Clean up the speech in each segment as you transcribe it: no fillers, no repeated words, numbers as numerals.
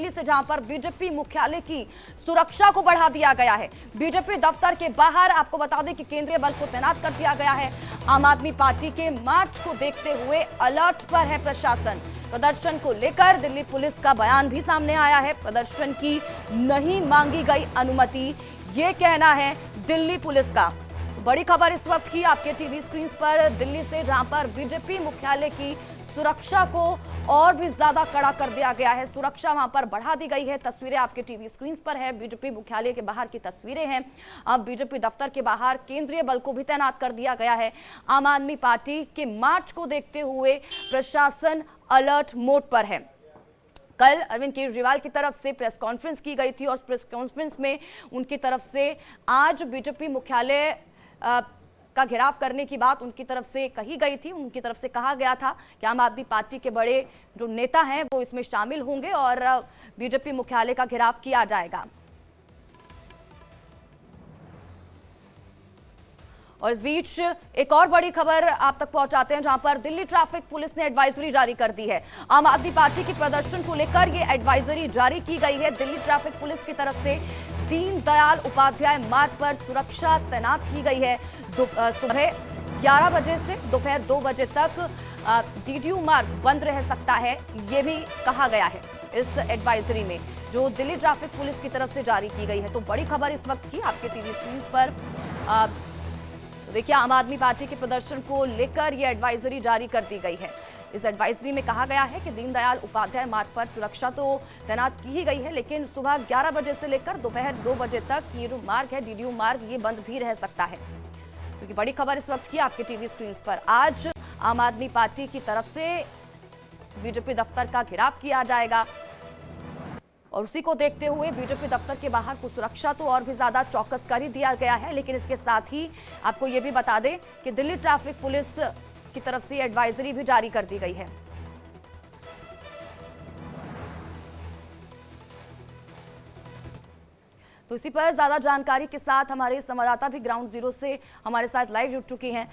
दिल्ली से, जहां पर बीजेपी मुख्यालय की सुरक्षा को बढ़ा दिया गया है। बीजेपी दफ्तर के बाहर आपको बता दें कि केंद्रीय बल को तैनात कर दिया गया है। आम आदमी पार्टी के मार्च को देखते हुए अलर्ट पर है प्रशासन। प्रदर्शन को लेकर दिल्ली पुलिस का बयान भी सामने आया है। प्रदर्शन की नहीं मांगी गई अनुमति, ये कहना है दिल्ली पुलिस का। बड़ी खबर इस वक्त की आपके टीवी स्क्रीन पर दिल्ली से, जहां पर बीजेपी मुख्यालय की सुरक्षा को और भी ज्यादा कड़ा कर दिया गया है। सुरक्षा वहां पर बढ़ा दी गई है। तस्वीरें आपके टीवी स्क्रीन पर है, बीजेपी मुख्यालय के बाहर की तस्वीरें हैं। अब बीजेपी दफ्तर के बाहर केंद्रीय बल को भी तैनात कर दिया गया है। आम आदमी पार्टी के मार्च को देखते हुए प्रशासन अलर्ट मोड पर है। कल अरविंद केजरीवाल की तरफ से प्रेस कॉन्फ्रेंस की गई थी और प्रेस कॉन्फ्रेंस में उनकी तरफ से आज बीजेपी मुख्यालय का घेराव करने की बात उनकी तरफ से कही गई थी। उनकी तरफ से कहा गया था कि आम आदमी पार्टी के बड़े जो नेता हैं वो इसमें शामिल होंगे और बीजेपी मुख्यालय का घेराव किया जाएगा। और इस बीच एक और बड़ी खबर आप तक पहुंचाते हैं, जहां पर दिल्ली ट्रैफिक पुलिस ने एडवाइजरी जारी कर दी है। आम आदमी पार्टी की प्रदर्शन को लेकर ये एडवाइजरी जारी की गई है। दिल्ली ट्रैफिक पुलिस की तरफ से दीनदयाल उपाध्याय मार्ग पर सुरक्षा तैनात की गई है। सुबह 11 बजे से दोपहर 2 बजे तक डीडीयू मार्ग बंद रह सकता है, ये भी कहा गया है इस एडवाइजरी में, जो दिल्ली ट्रैफिक पुलिस की तरफ से जारी की गई है। तो बड़ी खबर इस वक्त की आपके टीवी स्क्रीन पर। देखिए, आम आदमी पार्टी के प्रदर्शन को लेकर यह एडवाइजरी जारी कर दी गई है। इस एडवाइजरी में कहा गया है कि दीनदयाल उपाध्याय मार्ग पर सुरक्षा तो तैनात की ही गई है, लेकिन सुबह 11 बजे से लेकर दोपहर 2 बजे तक ये जो मार्ग है, डीडीयू मार्ग, ये बंद भी रह सकता है। क्योंकि बड़ी खबर इस वक्त की आपके टीवी स्क्रीन पर। आज आम आदमी पार्टी की तरफ से बीजेपी दफ्तर का घेराव किया जाएगा और उसी को देखते हुए बीजेपी दफ्तर के बाहर को सुरक्षा तो और भी ज्यादा चौकस कर ही दिया गया है। लेकिन इसके साथ ही आपको यह भी बता दें कि दिल्ली ट्रैफिक पुलिस की तरफ से एडवाइजरी भी जारी कर दी गई है। तो इसी पर ज्यादा जानकारी के साथ हमारे संवाददाता भी ग्राउंड जीरो से हमारे साथ लाइव जुड़ चुकी हैं।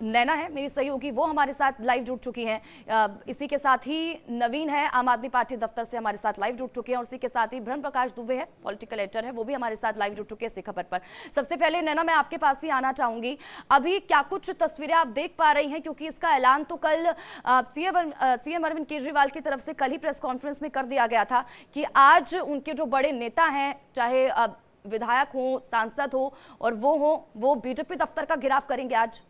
नैना है मेरी सहयोगी, वो हमारे साथ लाइव जुड़ चुकी हैं। इसी के साथ ही नवीन है, आम आदमी पार्टी दफ्तर से हमारे साथ लाइव जुड़ चुके हैं। और इसी के साथ ही ब्रह्म प्रकाश दुबे है, पॉलिटिकल एडिटर है, वो भी हमारे साथ लाइव जुड़ चुके हैं इसी खबर पर। सबसे पहले नैना, मैं आपके पास ही आना चाहूंगी। अभी क्या कुछ तस्वीरें आप देख पा रही हैं, क्योंकि इसका ऐलान तो कल सीएम अरविंद केजरीवाल की तरफ से कल ही प्रेस कॉन्फ्रेंस में कर दिया गया था कि आज उनके जो बड़े नेता हैं, चाहे विधायक हो, सांसद हो और वो बीजेपी दफ्तर का घेराव करेंगे आज।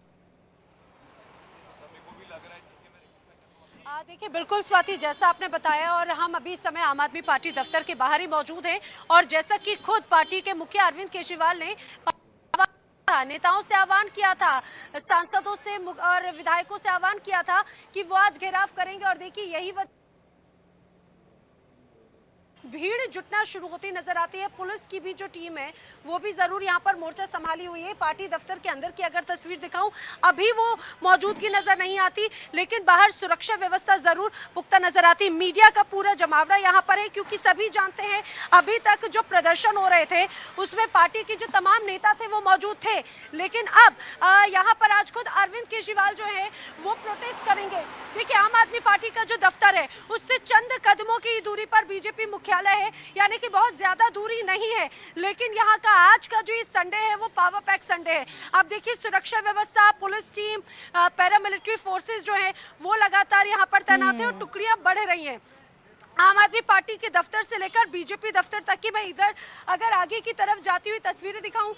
देखिए, बिल्कुल स्वाति, जैसा आपने बताया, और हम अभी इस समय आम आदमी पार्टी दफ्तर के बाहर ही मौजूद हैं। और जैसा कि खुद पार्टी के मुखिया अरविंद केजरीवाल ने नेताओं से आह्वान किया था, सांसदों से और विधायकों से आह्वान किया था कि वो आज घेराव करेंगे। और देखिए, यही भीड़ जुटना शुरू होती नजर आती है। पुलिस की भी जो टीम है वो भी जरूर यहाँ पर मोर्चा संभाली हुई है। पार्टी दफ्तर के अंदर की अगर तस्वीर दिखाऊं, अभी वो मौजूदगी नजर नहीं आती, लेकिन बाहर सुरक्षा व्यवस्था जरूर पुख्ता नजर आती। मीडिया का पूरा जमावड़ा यहाँ पर है, क्योंकि सभी जानते हैं अभी तक जो प्रदर्शन हो रहे थे उसमें पार्टी के जो तमाम नेता थे वो मौजूद थे। लेकिन अब यहाँ पर आज खुद अरविंद केजरीवाल जो है वो प्रोटेस्ट करेंगे। देखिए, आम आदमी पार्टी का जो दफ्तर है उससे चंद कदमों की दूरी पर बीजेपी मुख्यालय है, यानी कि बहुत ज्यादा दूरी नहीं है। लेकिन यहाँ का आज का जो संडे है वो पावर पैक संडे है। अब देखिए, सुरक्षा व्यवस्था, पुलिस टीम, पैरामिलिट्री फोर्सेस जो है वो लगातार यहाँ पर तैनात है और टुकड़ियां बढ़ रही हैं। आम आदमी पार्टी के दफ्तर से लेकर बीजेपी दफ्तर तक की मैं इधर अगर आगे की तरफ जाती हुई तस्वीरें दिखाऊं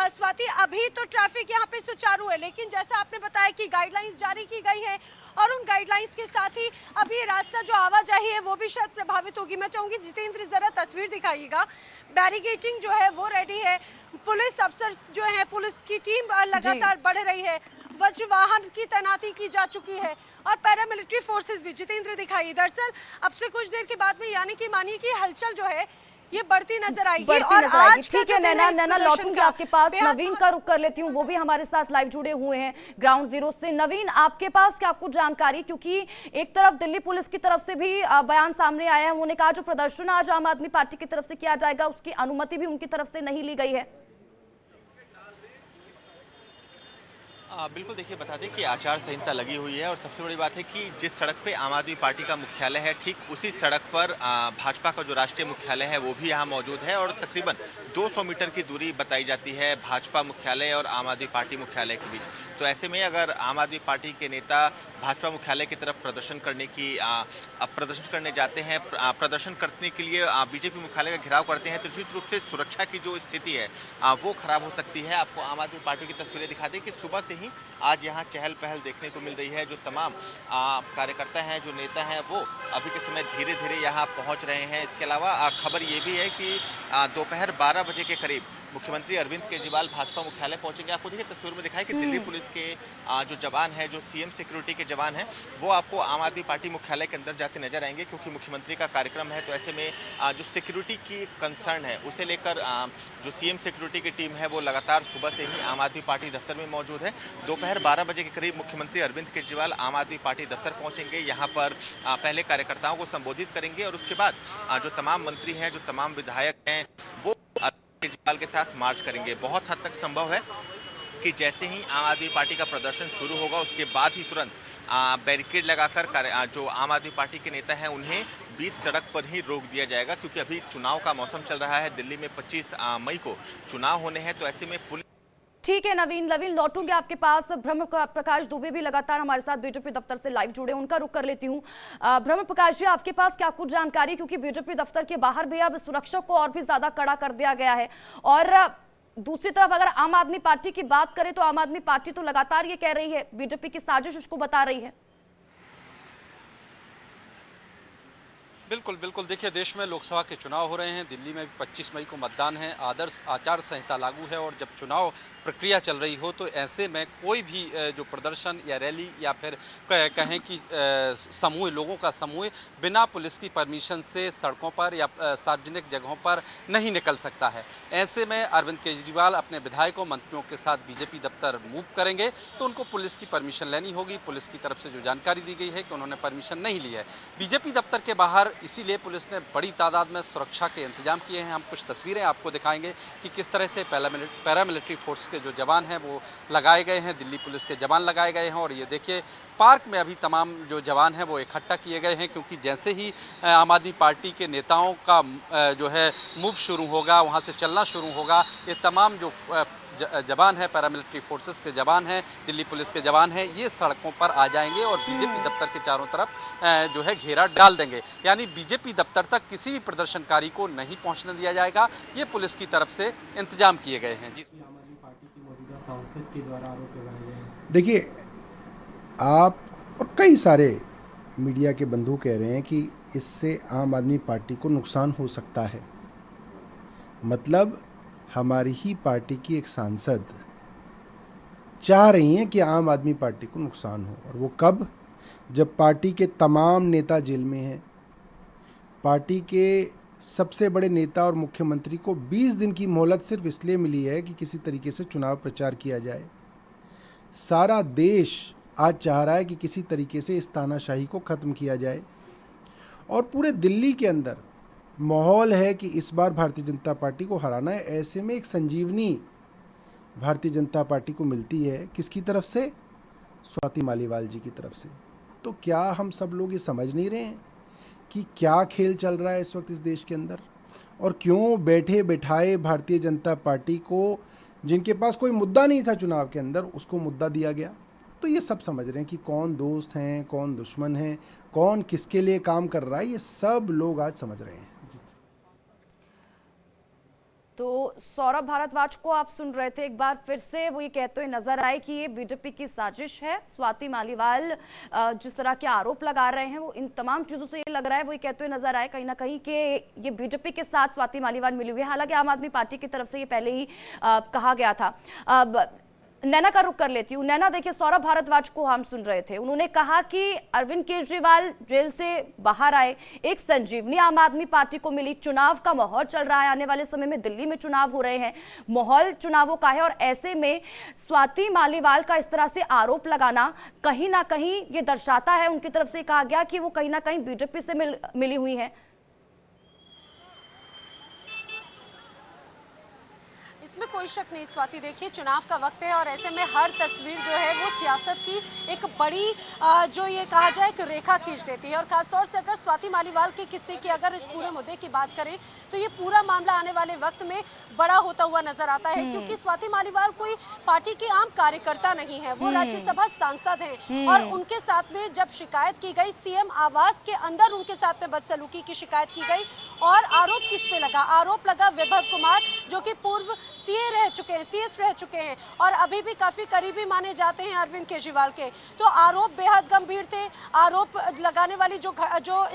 स्वाति, अभी तो ट्रैफिक यहाँ पे सुचारू है, लेकिन जैसा आपने बताया कि गाइडलाइंस जारी की गई है और उन गाइडलाइंस के साथ ही अभी रास्ता जो आवाजाही है वो भी शायद प्रभावित होगी। मैं चाहूंगी जितेंद्र जरा तस्वीर दिखाइएगा। बैरिगेटिंग जो है वो रेडी है, पुलिस अफसर जो है, पुलिस की टीम लगातार बढ़ रही है, वज्र वाहन की तैनाती की जा चुकी है और पैरामिलिट्री फोर्सेस भी। जितेंद्र दिखाई, दरअसल अब से कुछ देर के बाद में यानी कि मानिए कि हलचल जो है ये बढ़ती नजर आएगी। और आज ठीक है नैना, लौटूंगी आपके पास। नवीन का रुख कर लेती हूँ, वो भी हमारे साथ लाइव जुड़े हुए हैं ग्राउंड जीरो से। नवीन, आपके पास क्या कुछ जानकारी, क्योंकि एक तरफ दिल्ली पुलिस की तरफ से भी बयान सामने आया है, उन्होंने कहा जो प्रदर्शन आज आम आदमी पार्टी की तरफ से किया जाएगा उसकी अनुमति भी उनकी तरफ से नहीं ली गई है। बिल्कुल देखिए, बता दें कि आचार संहिता लगी हुई है और सबसे बड़ी बात है कि जिस सड़क पे आम आदमी पार्टी का मुख्यालय है, ठीक उसी सड़क पर भाजपा का जो राष्ट्रीय मुख्यालय है वो भी यहाँ मौजूद है और तकरीबन 200 मीटर की दूरी बताई जाती है भाजपा मुख्यालय और आम आदमी पार्टी मुख्यालय के बीच। तो ऐसे में अगर आम आदमी पार्टी के नेता भाजपा मुख्यालय की तरफ प्रदर्शन करने जाते हैं, प्रदर्शन करने के लिए बीजेपी मुख्यालय का घेराव करते हैं, तो निश्चित रूप से सुरक्षा की जो स्थिति है वो खराब हो सकती है। आपको आम आदमी पार्टी की तस्वीरें दिखा दें कि सुबह से ही आज यहाँ चहल पहल देखने को मिल रही है। जो तमाम कार्यकर्ता हैं, जो नेता हैं, वो अभी के समय धीरे धीरे यहाँ पहुँच रहे हैं। इसके अलावा खबर ये भी है कि दोपहर 12 बजे के करीब मुख्यमंत्री अरविंद केजरीवाल भाजपा मुख्यालय पहुंचेंगे। आपको देखिए तस्वीर में दिखाया कि दिल्ली पुलिस के जो जवान हैं, जो सीएम सिक्योरिटी के जवान हैं, वो आपको आम आदमी पार्टी मुख्यालय के अंदर जाते नजर आएंगे क्योंकि मुख्यमंत्री का कार्यक्रम है। तो ऐसे में जो सिक्योरिटी की कंसर्न है उसे लेकर जो सीएम सिक्योरिटी की टीम है वो लगातार सुबह से ही आम आदमी पार्टी दफ्तर में मौजूद है। दोपहर 12 बजे के करीब मुख्यमंत्री अरविंद केजरीवाल आम आदमी पार्टी दफ्तर पहुंचेंगे। यहाँ पर पहले कार्यकर्ताओं को संबोधित करेंगे और उसके बाद जो तमाम मंत्री हैं, जो तमाम विधायक हैं, वो केजरीवाल के साथ मार्च करेंगे। बहुत हद तक संभव है कि जैसे ही आम आदमी पार्टी का प्रदर्शन शुरू होगा उसके बाद ही तुरंत बैरिकेड लगाकर जो आम आदमी पार्टी के नेता हैं उन्हें बीच सड़क पर ही रोक दिया जाएगा क्योंकि अभी चुनाव का मौसम चल रहा है। दिल्ली में 25 मई को चुनाव होने हैं। तो ऐसे में पुलिस ठीक है नवीन लौटूंगे आपके पास। ब्रह्म प्रकाश दुबे भी लगातार हमारे साथ बीजेपी दफ्तर से लाइव जुड़े, उनका रुख कर लेती हूं। ब्रह्म प्रकाश जी, आपके पास क्या कुछ जानकारी, क्योंकि बीजेपी दफ्तर के बाहर भी अब सुरक्षा को और भी ज्यादा कड़ा कर दिया गया है और दूसरी तरफ अगर आम आदमी पार्टी की बात करें तो आम आदमी पार्टी तो लगातार ये कह रही है बीजेपी की साजिश उसको बता रही है। बिल्कुल बिल्कुल, देखिए देश में लोकसभा के चुनाव हो रहे हैं, दिल्ली में भी 25 मई को मतदान है, आदर्श आचार संहिता लागू है और जब चुनाव प्रक्रिया चल रही हो तो ऐसे में कोई भी जो प्रदर्शन या रैली या फिर कहें कि समूह, लोगों का समूह बिना पुलिस की परमिशन से सड़कों पर या सार्वजनिक जगहों पर नहीं निकल सकता है। ऐसे में अरविंद केजरीवाल अपने विधायकों, मंत्रियों के साथ बीजेपी दफ्तर मूव करेंगे तो उनको पुलिस की परमिशन लेनी होगी। पुलिस की तरफ से जो जानकारी दी गई है कि उन्होंने परमिशन नहीं ली है। बीजेपी दफ्तर के बाहर इसीलिए पुलिस ने बड़ी तादाद में सुरक्षा के इंतजाम किए हैं। हम कुछ तस्वीरें आपको दिखाएंगे कि किस तरह से पैरामिलिट्री फोर्स के जो जवान हैं वो लगाए गए हैं, दिल्ली पुलिस के जवान लगाए गए हैं। और ये देखिए पार्क में अभी तमाम जो जवान हैं वो इकट्ठा किए गए हैं क्योंकि जैसे ही आम आदमी पार्टी के नेताओं का जो है मूव शुरू होगा, वहाँ से चलना शुरू होगा, ये तमाम जो जवान है, पैरामिलिट्री फोर्सेस के जवान हैं, दिल्ली पुलिस के जवान हैं, ये सड़कों पर आ जाएंगे और बीजेपी दफ्तर के चारों तरफ जो है घेरा डाल देंगे। यानी बीजेपी दफ्तर तक किसी भी प्रदर्शनकारी को नहीं पहुंचने दिया जाएगा। ये पुलिस की तरफ से इंतजाम किए गए हैं। जी, आम आदमी पार्टी की मौजूदा सांसद के द्वारा आरोप लगाए गए हैं। देखिए, आप और कई सारे मीडिया के बंधु कह रहे हैं कि इससे आम आदमी पार्टी को नुकसान हो सकता है। मतलब हमारी ही पार्टी की एक सांसद चाह रही हैं कि आम आदमी पार्टी को नुकसान हो, और वो कब? जब पार्टी के तमाम नेता जेल में हैं। पार्टी के सबसे बड़े नेता और मुख्यमंत्री को 20 दिन की मोहलत सिर्फ इसलिए मिली है कि किसी तरीके से चुनाव प्रचार किया जाए। सारा देश आज चाह रहा है कि किसी तरीके से इस तानाशाही को ख़त्म किया जाए और पूरे दिल्ली के अंदर माहौल है कि इस बार भारतीय जनता पार्टी को हराना है। ऐसे में एक संजीवनी भारतीय जनता पार्टी को मिलती है, किसकी तरफ से? स्वाति मालीवाल जी की तरफ से। तो क्या हम सब लोग ये समझ नहीं रहे हैं कि क्या खेल चल रहा है इस वक्त इस देश के अंदर, और क्यों बैठे बैठाए भारतीय जनता पार्टी को, जिनके पास कोई मुद्दा नहीं था चुनाव के अंदर, उसको मुद्दा दिया गया। तो ये सब समझ रहे हैं कि कौन दोस्त हैं, कौन दुश्मन हैं, कौन किसके लिए काम कर रहा है, ये सब लोग आज समझ रहे हैं। तो सौरभ भारद्वाज को आप सुन रहे थे, एक बार फिर से वो ये कहते हुए नजर आए कि ये बीजेपी की साजिश है। स्वाति मालीवाल जिस तरह के आरोप लगा रहे हैं वो इन तमाम चीजों से ये लग रहा है, वो ये कहते हुए नजर आए कहीं ना कहीं कि ये बीजेपी के साथ स्वाति मालीवाल मिली हुई है। हालांकि आम आदमी पार्टी की तरफ से ये पहले ही कहा गया था। नैना का रुख कर लेती हूँ। नैना, देखिए सौरभ भारद्वाज को हम सुन रहे थे, उन्होंने कहा कि अरविंद केजरीवाल जेल से बाहर आए, एक संजीवनी आम आदमी पार्टी को मिली। चुनाव का माहौल चल रहा है, आने वाले समय में दिल्ली में चुनाव हो रहे हैं, माहौल चुनावों का है और ऐसे में स्वाति मालीवाल का इस तरह से आरोप लगाना कहीं ना कहीं ये दर्शाता है, उनकी तरफ से कहा गया कि वो कहीं ना कहीं बीजेपी से मिली हुई है। इसमें कोई शक नहीं स्वाति। देखिए चुनाव का वक्त है और ऐसे में हर तस्वीर जो है वो सियासत की एक बड़ी जो ये कहा जाए एक रेखा खींच देती है। और खासतौर से अगर स्वाति मालीवाल के किस्से की अगर इस पूरे मुद्दे की बात करें तो ये पूरा मामला आने वाले वक्त में बड़ा होता हुआ नजर आता है, क्योंकि स्वाति मालीवाल कोई पार्टी की आम कार्यकर्ता नहीं है, वो राज्यसभा सांसद हैं। और उनके साथ में जब शिकायत की गई, सीएम आवास के अंदर उनके साथ में बदसलूकी की शिकायत की गई और आरोप किस पे लगा? आरोप लगा विभव कुमार, जो कि पूर्व सीए रह चुके हैं, सीएस रह चुके हैं और अभी भी काफी करीबी माने जाते हैं अरविंद केजरीवाल के। तो आरोप बेहद गंभीर थे, आरोप लगाने वाली जो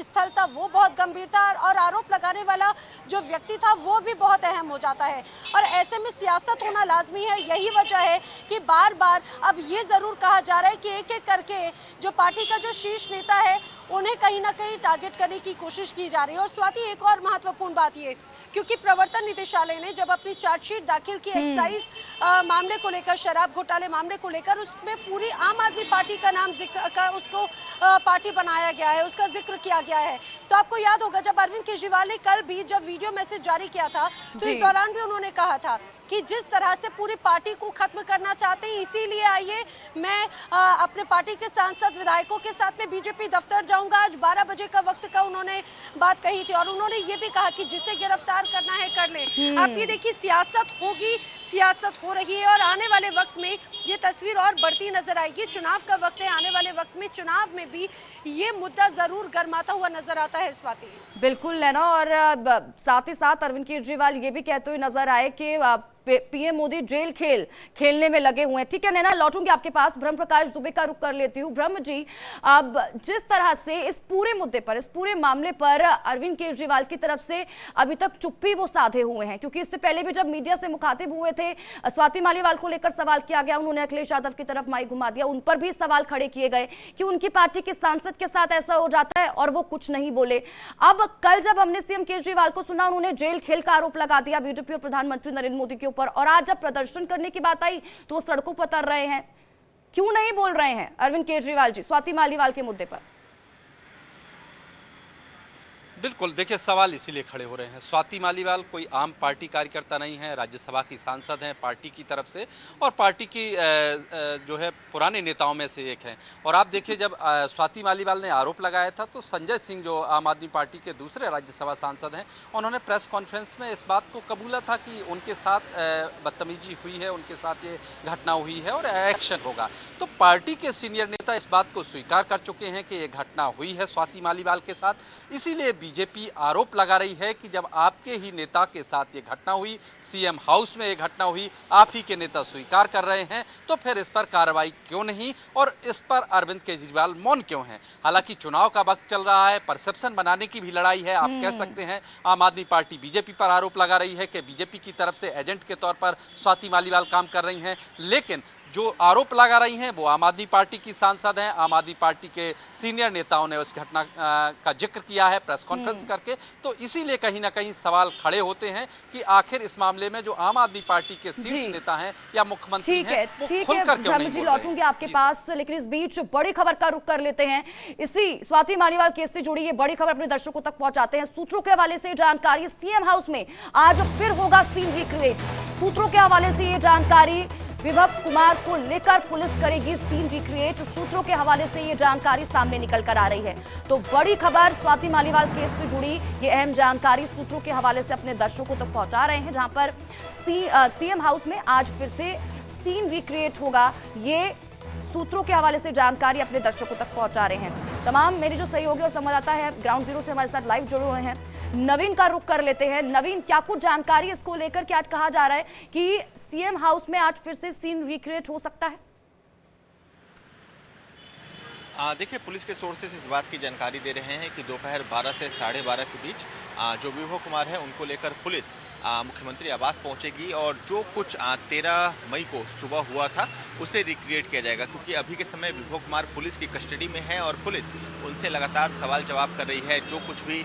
स्थल था वो बहुत गंभीर था और आरोप लगाने वाला जो व्यक्ति था वो भी बहुत अहम हो जाता है। और ऐसे में सियासत होना लाजमी है। यही वजह है कि बार बार अब ये जरूर कहा जा रहा है कि एक एक करके जो पार्टी का जो शीर्ष नेता है उन्हें कहीं ना कहीं टारगेट करने की कोशिश की जा रही है। और स्वाति एक और महत्वपूर्ण बात ये, क्योंकि प्रवर्तन निदेशालय ने जब अपनी चार्जशीट दाखिल की एक्साइज मामले को लेकर, शराब घोटाले मामले को लेकर, उसमें पूरी आम आदमी पार्टी का नाम उसको पार्टी बनाया गया है, उसका जिक्र किया गया है। तो आपको याद होगा जब अरविंद केजरीवाल ने कल भी जब वीडियो मैसेज जारी किया था तो इस दौरान भी उन्होंने कहा था कि जिस तरह से पूरी पार्टी को खत्म करना चाहते हैं, इसीलिए आइए मैं अपने पार्टी के सांसद विधायकों के साथ में बीजेपी दफ्तर जाऊंगा। आज 12 बजे का वक्त का उन्होंने बात कही थी और उन्होंने ये भी कहा कि जिसे गिरफ्तार करना है कर ले। आप ये देखिए सियासत होगी, सियासत हो रही है और आने वाले वक्त में ये तस्वीर और बढ़ती नजर आएगी। चुनाव का वक्त है, आने वाले वक्त में चुनाव में भी ये मुद्दा जरूर गर्माता हुआ नजर आता है स्वाति। बिल्कुल लेना, और साथ ही साथ अरविंद केजरीवाल ये भी कहते हुए नजर आए कि पीएम मोदी जेल खेलने में लगे हुए हैं। ठीक है नैना, लौटूंगी आपके पास। ब्रह्म प्रकाश दुबे का रुख कर लेती हूँ। ब्रह्म जी, अब जिस तरह से इस पूरे मुद्दे पर, इस पूरे मामले पर अरविंद केजरीवाल की तरफ से अभी तक चुप्पी वो साधे हुए हैं, क्योंकि इससे पहले भी जब मीडिया से मुखातिब हुए थे, स्वाति मालीवाल को लेकर सवाल किया गया, उन्होंने अखिलेश यादव की तरफ माइक घुमा दिया, उन पर भी सवाल खड़े किए गए कि उनकी पार्टी के सांसद के साथ ऐसा हो जाता है और वो कुछ नहीं बोले। अब कल जब हमने सीएम केजरीवाल को सुना, उन्होंने जेल खेल का आरोप लगा दिया बीजेपी और प्रधानमंत्री नरेंद्र मोदी के ऊपर, और आज जब प्रदर्शन करने की बात आई तो वो सड़कों पर उतर रहे हैं। क्यों नहीं बोल रहे हैं अरविंद केजरीवाल जी स्वाति मालीवाल के मुद्दे पर? बिल्कुल, देखिए सवाल इसीलिए खड़े हो रहे हैं। स्वाति मालीवाल कोई आम पार्टी कार्यकर्ता नहीं है, राज्यसभा की सांसद हैं पार्टी की तरफ से और पार्टी की जो है पुराने नेताओं में से एक हैं। और आप देखिए जब स्वाति मालीवाल ने आरोप लगाया था तो संजय सिंह जो आम आदमी पार्टी के दूसरे राज्यसभा सांसद हैं, उन्होंने प्रेस कॉन्फ्रेंस में इस बात को कबूला था कि उनके साथ बदतमीजी हुई है, उनके साथ ये घटना हुई है और एक्शन होगा। तो पार्टी के सीनियर नेता इस बात को स्वीकार कर चुके हैं कि ये घटना हुई है स्वाति मालीवाल के साथ। इसीलिए बीजेपी आरोप लगा रही है कि जब आपके ही नेता के साथ ये घटना हुई, सीएम हाउस में ये घटना हुई, आप ही के नेता स्वीकार कर रहे हैं, तो फिर इस पर कार्रवाई क्यों नहीं और इस पर अरविंद केजरीवाल मौन क्यों हैं? हालांकि चुनाव का वक्त चल रहा है, परसेप्शन बनाने की भी लड़ाई है, आप कह सकते हैं। आम आदमी पार्टी बीजेपी पर आरोप लगा रही है कि बीजेपी की तरफ से एजेंट के तौर पर स्वाति मालीवाल काम कर रही हैं, लेकिन जो आरोप लगा रही हैं वो आम आदमी पार्टी की सांसद हैं। आम आदमी पार्टी के सीनियर नेताओं ने उस घटना का जिक्र किया है प्रेस कॉन्फ्रेंस करके। तो इसीलिए कहीं ना कहीं सवाल खड़े होते हैं कि आखिर इस मामले में जो आम आदमी पार्टी के शीर्ष नेता हैं या मुख्यमंत्री हैं वो खुलकर क्यों नहीं बोल रहे हैं? लौटूंगी आपके पास, लेकिन इस बीच बड़ी खबर का रुख कर लेते हैं। इसी स्वाति मालीवाल केस से जुड़ी ये बड़ी खबर अपने दर्शकों तक पहुंचाते हैं। सूत्रों के हवाले से जानकारी, सीएम हाउस में आज फिर होगा सीन रिक्रिएट। सूत्रों के हवाले से ये जानकारी, विभव कुमार को लेकर पुलिस करेगी सीन रिक्रिएट। सूत्रों के हवाले से ये जानकारी सामने निकल कर आ रही है। तो बड़ी खबर स्वाति मालीवाल केस से जुड़ी ये अहम जानकारी सूत्रों के हवाले से अपने दर्शकों तक पहुंचा रहे हैं, जहां पर सीएम हाउस में आज फिर से सीन रिक्रिएट होगा। ये सूत्रों के हवाले से जानकारी अपने दर्शकों तक पहुंचा रहे हैं। तमाम मेरे जो सहयोगी और संवाददाता है ग्राउंड जीरो से हमारे साथ लाइव जुड़े हुए हैं। नवीन का रुख कर लेते हैं। नवीन, क्या कुछ जानकारी इसको लेकर के आज कहा जा रहा है कि सीएम हाउस में आज फिर से सीन रिक्रिएट हो सकता है? देखिए, पुलिस के सोर्सेस इस बात की जानकारी दे रहे हैं कि दोपहर 12 से 12:30 के बीच जो विभव कुमार है उनको लेकर पुलिस मुख्यमंत्री आवास पहुंचेगी और जो कुछ 13 मई को सुबह हुआ था उसे रिक्रिएट किया जाएगा, क्योंकि अभी के समय विभव कुमार पुलिस की कस्टडी में है और पुलिस उनसे लगातार सवाल जवाब कर रही है। जो कुछ भी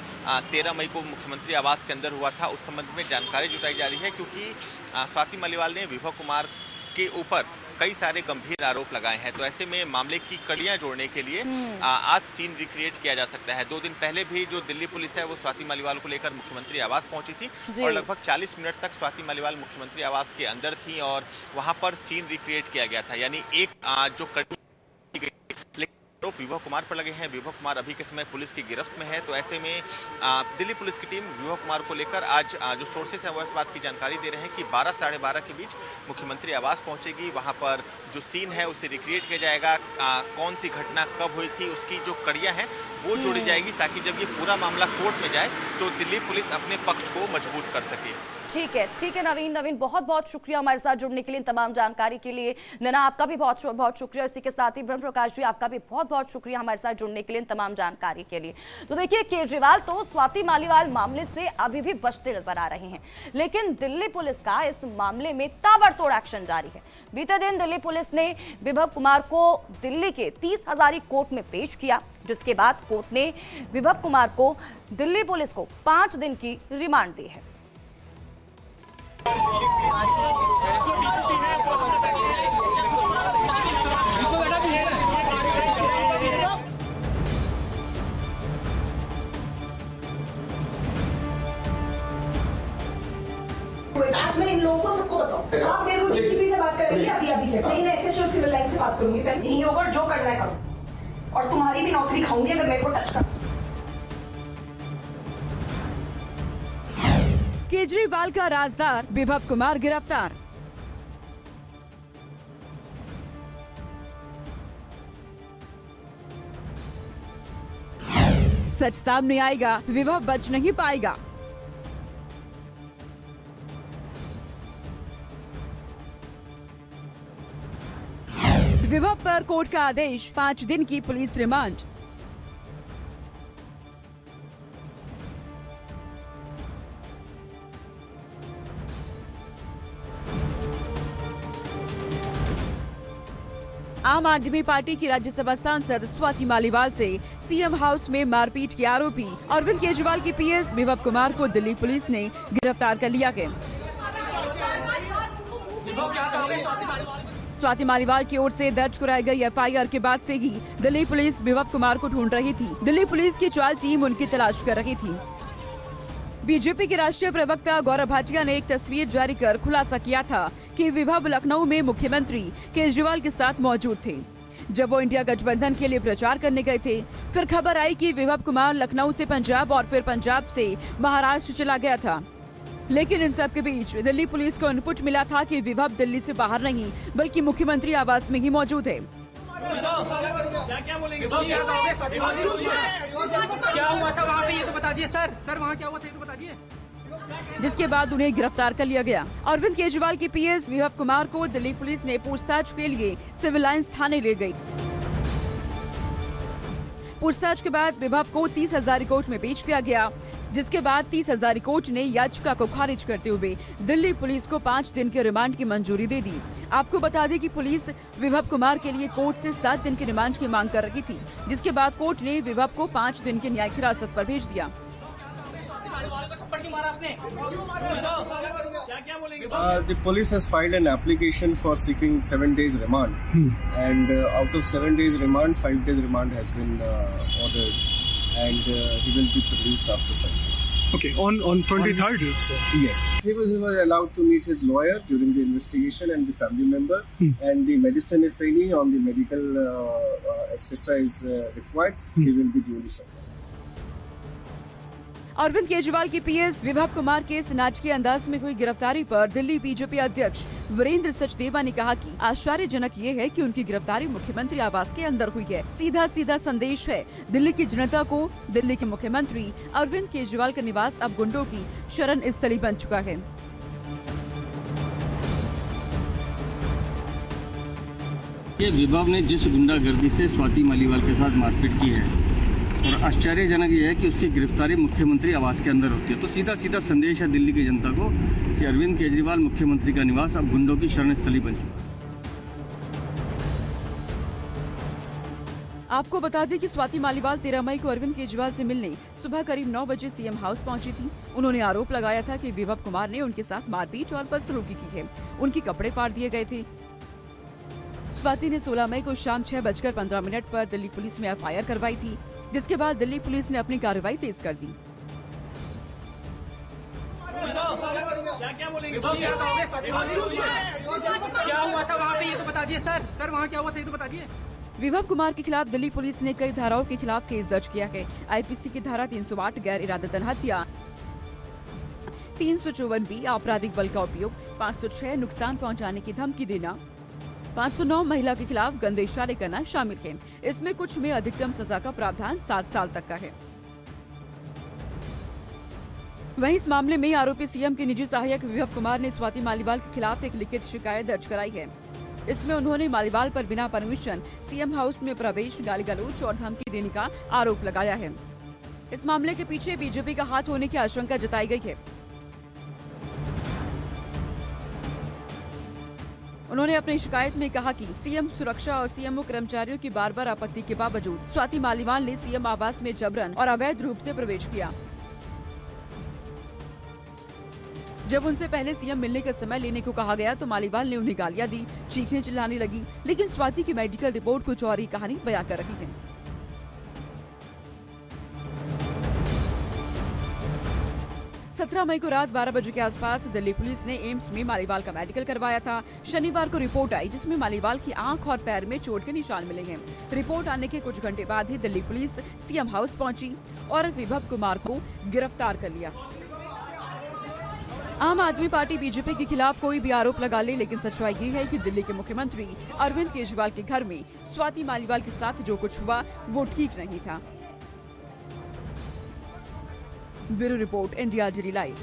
13 मई को मुख्यमंत्री आवास के अंदर हुआ था उस संबंध में जानकारी जुटाई जा रही है, क्योंकि स्वाति मालीवाल ने विभव कुमार के ऊपर कई सारे गंभीर आरोप लगाए हैं। तो ऐसे में मामले की कड़ियां जोड़ने के लिए आज सीन रिक्रिएट किया जा सकता है। 2 दिन पहले भी जो दिल्ली पुलिस है वो स्वाति मालीवाल को लेकर मुख्यमंत्री आवास पहुंची थी और लगभग 40 मिनट तक स्वाति मालीवाल मुख्यमंत्री आवास के अंदर थी और वहां पर सीन रिक्रिएट किया गया था। यानी एक जो कड़ी आरोप विभव कुमार पर लगे हैं। विभव कुमार अभी के समय पुलिस की गिरफ्त में है। तो ऐसे में दिल्ली पुलिस की टीम विभव कुमार को लेकर आज जो सोर्सेस हैं वो इस बात की जानकारी दे रहे हैं कि 12 साढ़े 12 के बीच मुख्यमंत्री आवास पहुंचेगी। वहां पर जो सीन है उसे रिक्रिएट किया जाएगा। कौन सी घटना कब हुई थी उसकी जो कड़ियां हैं वो जोड़ी जाएगी ताकि जब ये पूरा मामला कोर्ट में जाए तो दिल्ली पुलिस अपने पक्ष को मजबूत कर सके। ठीक है नवीन बहुत बहुत शुक्रिया हमारे साथ जुड़ने के लिए, तमाम जानकारी के लिए। नैना आपका भी बहुत बहुत शुक्रिया। इसी के साथ ही ब्रह्म प्रकाश जी आपका भी बहुत बहुत शुक्रिया हमारे साथ जुड़ने के लिए, तमाम जानकारी के लिए। तो देखिए केजरीवाल तो स्वाति मालीवाल मामले से अभी भी बचते नजर आ रहे हैं, लेकिन दिल्ली पुलिस का इस मामले में ताबड़तोड़ एक्शन जारी है। बीते दिन दिल्ली पुलिस ने विभव कुमार को दिल्ली के 30 हजारी कोर्ट में पेश किया, जिसके बाद कोर्ट ने विभव कुमार को दिल्ली पुलिस को 5 दिन की रिमांड दी है। आज मैं इन लोगों को सबको बताऊं। आप मेरे को डीसीपी से बात करेंगे अभी है, नहीं मैं एसएचओ सिविल लाइन से बात करूंगी। पहले यही होगा, जो करना है करो और तुम्हारी भी नौकरी खाऊंगी अगर मेरे को टच कर। केजरीवाल का राजदार विभव कुमार गिरफ्तार। सच सामने आएगा, विभव बच नहीं पाएगा। विभव पर कोर्ट का आदेश, 5 दिन की पुलिस रिमांड। आम आदमी पार्टी की राज्यसभा सांसद स्वाति मालीवाल से सीएम हाउस में मारपीट के आरोपी अरविंद केजरीवाल की पीएस विभव कुमार को दिल्ली पुलिस ने गिरफ्तार कर लिया गया। स्वाति मालीवाल की ओर से दर्ज कराई गई एफआईआर के बाद से ही दिल्ली पुलिस विभव कुमार को ढूंढ रही थी। दिल्ली पुलिस की चाल टीम उनकी तलाश कर रही थी। बीजेपी के राष्ट्रीय प्रवक्ता गौरव भाटिया ने एक तस्वीर जारी कर खुलासा किया था कि विभव लखनऊ में मुख्यमंत्री केजरीवाल के साथ मौजूद थे जब वो इंडिया गठबंधन के लिए प्रचार करने गए थे। फिर खबर आई कि विभव कुमार लखनऊ से पंजाब और फिर पंजाब से महाराष्ट्र चला गया था, लेकिन इन सब के बीच दिल्ली पुलिस को इनपुट मिला था कि विभव दिल्ली से बाहर नहीं बल्कि मुख्यमंत्री आवास में ही मौजूद है। क्या बोलेंगे? क्या हुआ था वहाँ पे ये तो बता दिए सर वहाँ क्या हुआ था ये तो बता दिए। जिसके बाद उन्हें गिरफ्तार कर लिया गया। अरविंद केजरीवाल की पीएस विभव कुमार को दिल्ली पुलिस ने पूछताछ के लिए सिविल लाइंस थाने ले गई। पूछताछ के बाद विभव को 30 हजारी कोर्ट में पेश किया गया, जिसके बाद 30 हजारी कोर्ट ने याचिका को खारिज करते हुए दिल्ली पुलिस को 5 दिन के रिमांड की मंजूरी दे दी। आपको बता दें कि पुलिस विभव कुमार के लिए कोर्ट से 7 दिन के रिमांड की मांग कर रही थी, जिसके बाद कोर्ट ने विभव को 5 दिन की न्यायिक हिरासत पर भेज दिया। The police has filed an application for seeking 7 days remand, and out of 7 days remand, 5 days remand has been ordered, and he will be produced after 5 days. Okay, on 23rd? Yes. He was allowed to meet his lawyer during the investigation and the family member, and the medicine, if any, on the medical etc. is required, he will be duly supplied. Arvind Kejriwal की PS विभव कुमार के इस नाटकीय अंदाज में हुई गिरफ्तारी पर दिल्ली बीजेपी अध्यक्ष वीरेंद्र सचदेवा ने कहा कि आश्चर्यजनक ये है कि उनकी गिरफ्तारी मुख्यमंत्री आवास के अंदर हुई है। सीधा सीधा संदेश है दिल्ली की जनता को, दिल्ली के मुख्यमंत्री अरविंद केजरीवाल का निवास अब गुंडों की शरण स्थली बन चुका है। ये विभव ने जिस गुंडागर्दी से स्वाति मालीवाल के साथ मारपीट की है और आश्चर्यजनक ये है कि उसकी गिरफ्तारी मुख्यमंत्री आवास के अंदर होती है, तो सीधा सीधा संदेश है दिल्ली की जनता को कि अरविंद केजरीवाल मुख्यमंत्री का निवास अब गुंडों की शरण स्थली बन चुका है। आपको बता दें कि स्वाति मालीवाल 13 मई को अरविंद केजरीवाल से मिलने सुबह करीब 9 बजे सीएम हाउस पहुंची थी। उन्होंने आरोप लगाया था कि विभव कुमार ने उनके साथ मारपीट और बदसलूकी की है, उनके कपड़े फाड़ दिए गए थे। स्वाति ने 16 मई को शाम 6:15 पर दिल्ली पुलिस में एफआईआर करवाई थी, जिसके बाद दिल्ली पुलिस ने अपनी कार्रवाई तेज कर दी। क्या बोलेंगे? क्या हुआ था वहाँ पे ये तो बता दिए सर। सर वहाँ क्या हुआ था ये तो बता दिए। विभव कुमार के खिलाफ दिल्ली पुलिस ने कई धाराओं के खिलाफ केस दर्ज किया है। आईपीसी की धारा 308 गैर इरादतन हत्या, 354 बी आपराधिक बल का उपयोग, 506 नुकसान पहुंचाने की धमकी देना, 509 महिला के खिलाफ गंदे इशारे करना शामिल है। इसमें कुछ में अधिकतम सजा का प्रावधान 7 साल तक का है। वहीं इस मामले में आरोपी सीएम के निजी सहायक विभव कुमार ने स्वाति मालीवाल के खिलाफ एक लिखित शिकायत दर्ज कराई है। इसमें उन्होंने मालीवाल पर बिना परमिशन सीएम हाउस में प्रवेश, गाली गलौज और धमकी देने का आरोप लगाया है। इस मामले के पीछे बीजेपी का हाथ होने की आशंका जताई गई है। उन्होंने अपनी शिकायत में कहा कि सीएम सुरक्षा और सीएमओ कर्मचारियों की बार-बार आपत्ति के बावजूद स्वाति मालीवाल ने सीएम आवास में जबरन और अवैध रूप से प्रवेश किया। जब उनसे पहले सीएम मिलने का समय लेने को कहा गया तो मालीवाल ने उन्हें गालियां दी, चीखने चिल्लाने लगी, लेकिन स्वाति की मेडिकल रिपोर्ट कुछ और ही कहानी बयां कर रही है। 17 मई को रात 12 बजे के आसपास दिल्ली पुलिस ने एम्स में मालीवाल का मेडिकल करवाया था। शनिवार को रिपोर्ट आई जिसमें मालीवाल की आंख और पैर में चोट के निशान मिले हैं। रिपोर्ट आने के कुछ घंटे बाद ही दिल्ली पुलिस सीएम हाउस पहुंची और विभव कुमार को गिरफ्तार कर लिया। आम आदमी पार्टी बीजेपी के खिलाफ कोई भी आरोप लगा ले, लेकिन सच्चाई ये है कि दिल्ली के मुख्यमंत्री अरविंद केजरीवाल के घर में स्वाति मालीवाल के साथ जो कुछ हुआ वो ठीक नहीं था। Bureau report, India live.